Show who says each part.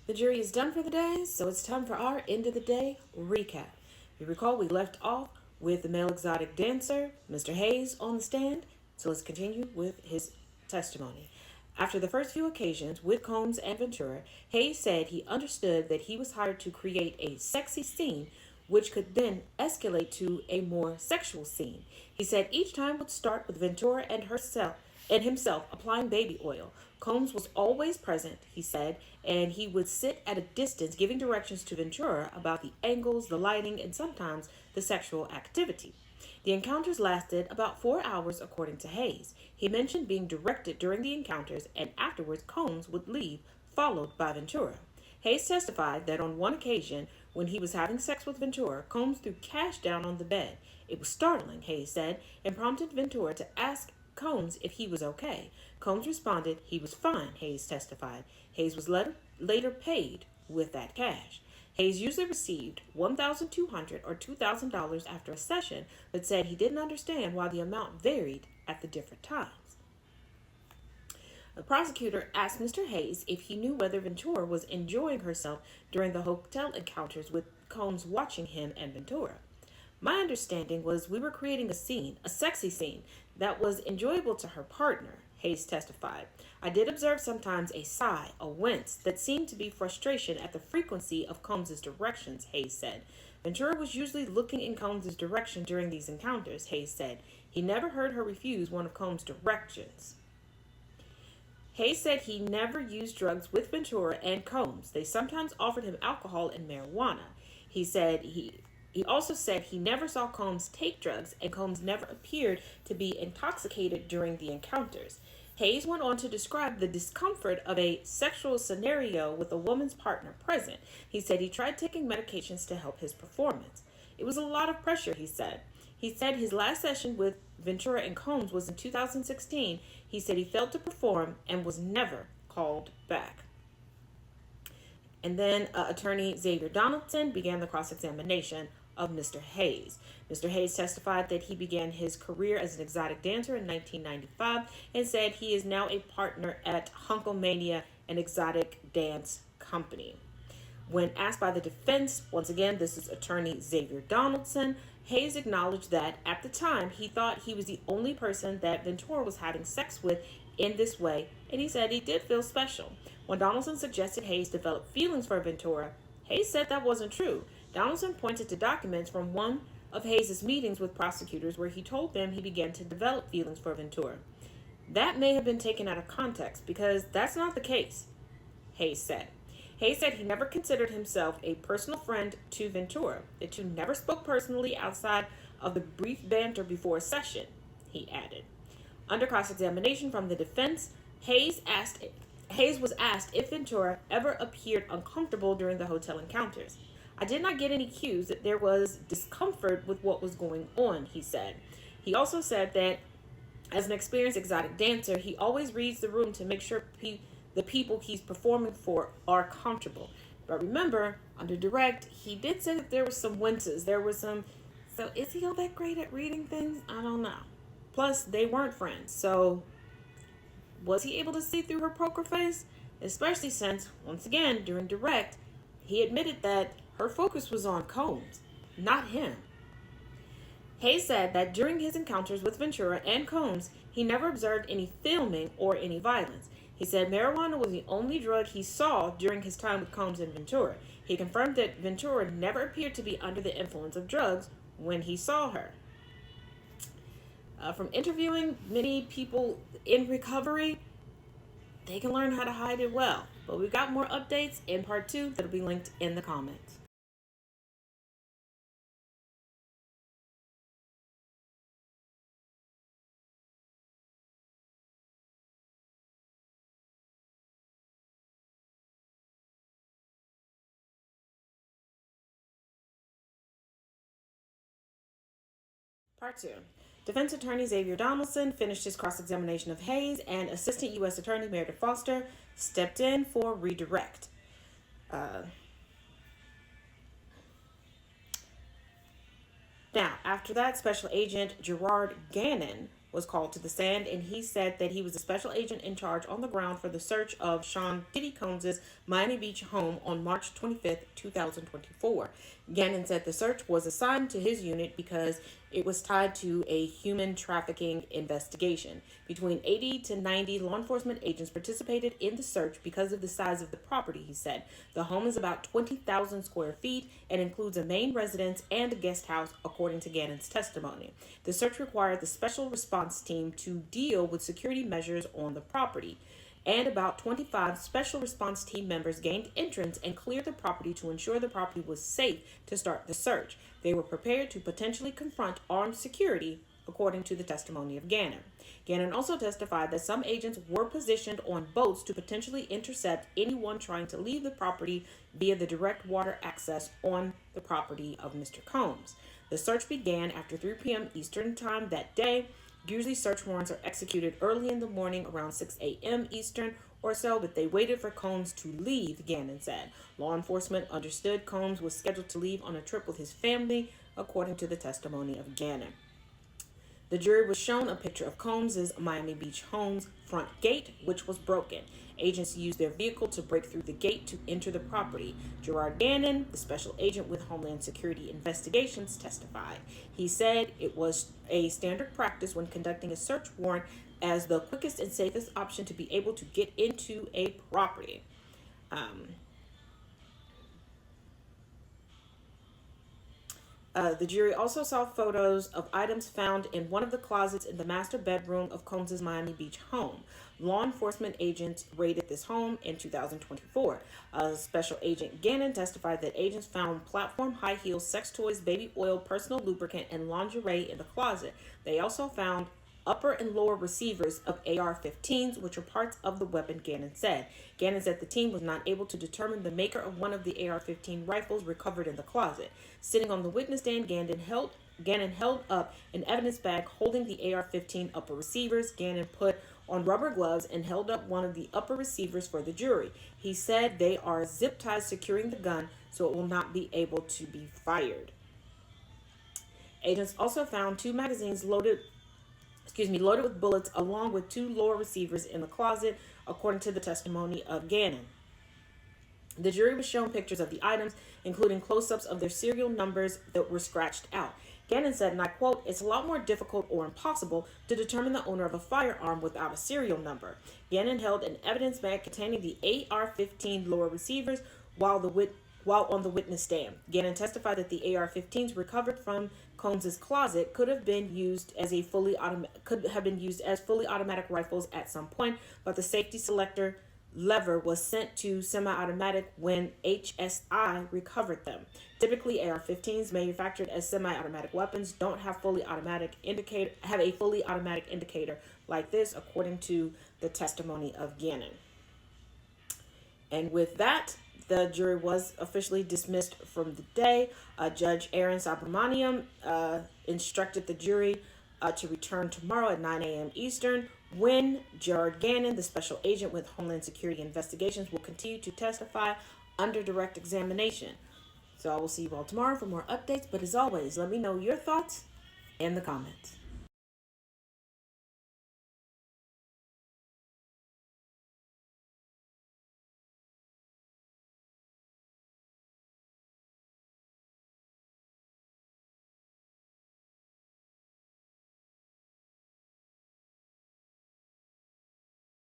Speaker 1: The jury is done for the day, so it's time for our end of the day recap. If you recall, we left off with the male exotic dancer, Mr. Hayes, on the stand, so let's continue with his testimony. After the first few occasions with Combs and Ventura, Hayes said he understood that he was hired to create a sexy scene which could then escalate to a more sexual scene. He said each time would start with Ventura and himself applying baby oil. Combs was always present, he said, and he would sit at a distance giving directions to Ventura about the angles, the lighting, and sometimes the sexual activity. The encounters lasted about 4 hours, according to Hayes. He mentioned being directed during the encounters, and afterwards Combs would leave, followed by Ventura. Hayes testified that on one occasion, when he was having sex with Ventura, Combs threw cash down on the bed. It was startling, Hayes said, and prompted Ventura to ask Combs if he was okay. Combs responded he was fine, Hayes testified. Hayes was later paid with that cash. Hayes usually received $1,200 or $2,000 after a session, but said he didn't understand why the amount varied at the different times. The prosecutor asked Mr. Hayes if he knew whether Ventura was enjoying herself during the hotel encounters with Combs watching him and Ventura. My understanding was we were creating a scene, a sexy scene, that was enjoyable to her partner, Hayes testified. I did observe sometimes a sigh, a wince, that seemed to be frustration at the frequency of Combs's directions, Hayes said. Ventura was usually looking in Combs's direction during these encounters, Hayes said. He never heard her refuse one of Combs' directions. Hayes said he never used drugs with Ventura and Combs. They sometimes offered him alcohol and marijuana. He also said he never saw Combs take drugs, and Combs never appeared to be intoxicated during the encounters. Hayes went on to describe the discomfort of a sexual scenario with a woman's partner present. He said he tried taking medications to help his performance. It was a lot of pressure, he said. He said his last session with Ventura and Combs was in 2016. He said he failed to perform and was never called back. And then attorney Xavier Donaldson began the cross-examination of Mr. Hayes. Mr. Hayes testified that he began his career as an exotic dancer in 1995 and said he is now a partner at Hunkomania, an exotic dance company. When asked by the defense, once again, this is attorney Xavier Donaldson, Hayes acknowledged that at the time he thought he was the only person that Ventura was having sex with in this way, and he said he did feel special. When Donaldson suggested Hayes develop feelings for Ventura, Hayes said that wasn't true. Donaldson pointed to documents from one of Hayes' meetings with prosecutors where he told them he began to develop feelings for Ventura. That may have been taken out of context because that's not the case, Hayes said. Hayes said he never considered himself a personal friend to Ventura. The two never spoke personally outside of the brief banter before a session, he added. Under cross-examination from the defense, Hayes was asked if Ventura ever appeared uncomfortable during the hotel encounters. I did not get any cues that there was discomfort with what was going on, he said. He also said that as an experienced exotic dancer, he always reads the room to make sure the people he's performing for are comfortable. But remember, under direct, he did say that there were some winces. So is he all that great at reading things? I don't know. Plus, they weren't friends. So was he able to see through her poker face? Especially since, once again, during direct, he admitted that her focus was on Combs, not him. Hayes said that during his encounters with Ventura and Combs, he never observed any filming or any violence. He said marijuana was the only drug he saw during his time with Combs and Ventura. He confirmed that Ventura never appeared to be under the influence of drugs when he saw her. From interviewing many people in recovery, they can learn how to hide it well. But we've got more updates in part 2 that'll be linked in the comments. Part 2. Defense attorney Xavier Donaldson finished his cross-examination of Hayes, and Assistant U.S. Attorney Meredith Foster stepped in for redirect. Now, after that, Special Agent Gerard Gannon was called to the stand, and he said that he was the special agent in charge on the ground for the search of Sean Diddy Combs' Miami Beach home on March 25th, 2024. Gannon said the search was assigned to his unit because it was tied to a human trafficking investigation. Between 80 to 90 law enforcement agents participated in the search because of the size of the property, he said. The home is about 20,000 square feet and includes a main residence and a guest house, according to Gannon's testimony. The search required the special response team to deal with security measures on the property, and about 25 special response team members gained entrance and cleared the property to ensure the property was safe to start the search. They were prepared to potentially confront armed security, according to the testimony of Gannon. Gannon also testified that some agents were positioned on boats to potentially intercept anyone trying to leave the property via the direct water access on the property of Mr. Combs. The search began after 3 p.m. Eastern Time that day. Usually search warrants are executed early in the morning around 6 a.m. Eastern or so, but they waited for Combs to leave, Gannon said. Law enforcement understood Combs was scheduled to leave on a trip with his family, according to the testimony of Gannon. The jury was shown a picture of Combs' Miami Beach home's front gate, which was broken. Agents used their vehicle to break through the gate to enter the property. Gerard Gannon, the special agent with Homeland Security Investigations, testified. He said it was a standard practice when conducting a search warrant as the quickest and safest option to be able to get into a property. The jury also saw photos of items found in one of the closets in the master bedroom of Combs' Miami Beach home. Law enforcement agents raided this home in 2024. Special Agent Gannon testified that agents found platform high heels, sex toys, baby oil, personal lubricant, and lingerie in the closet. They also found upper and lower receivers of AR-15s, which are parts of the weapon, Gannon said. Gannon said the team was not able to determine the maker of one of the AR-15 rifles recovered in the closet. Sitting on the witness stand, Gannon held up an evidence bag holding the AR-15 upper receivers. Gannon put on rubber gloves and held up one of the upper receivers for the jury. He said they are zip ties securing the gun so it will not be able to be fired. Agents also found 2 magazines loaded with bullets along with 2 lower receivers in the closet, according to the testimony of Gannon. The jury was shown pictures of the items, including close-ups of their serial numbers that were scratched out. Gannon said, and I quote, "It's a lot more difficult or impossible to determine the owner of a firearm without a serial number." Gannon held an evidence bag containing the AR-15 lower receivers while on the witness stand. Gannon testified that the AR-15s recovered from Combs' closet could have been used as fully automatic rifles at some point, but the safety selector lever was sent to semi-automatic when HSI recovered them. Typically, AR-15s manufactured as semi-automatic weapons don't have a fully automatic indicator like this, according to the testimony of Gannon. And with that, the jury was officially dismissed from the day. Judge Aaron Subramaniam instructed the jury to return tomorrow at 9 a.m. Eastern, when Gerard Gannon, the special agent with Homeland Security Investigations, will continue to testify under direct examination. So I will see you all tomorrow for more updates. But as always, let me know your thoughts in the comments.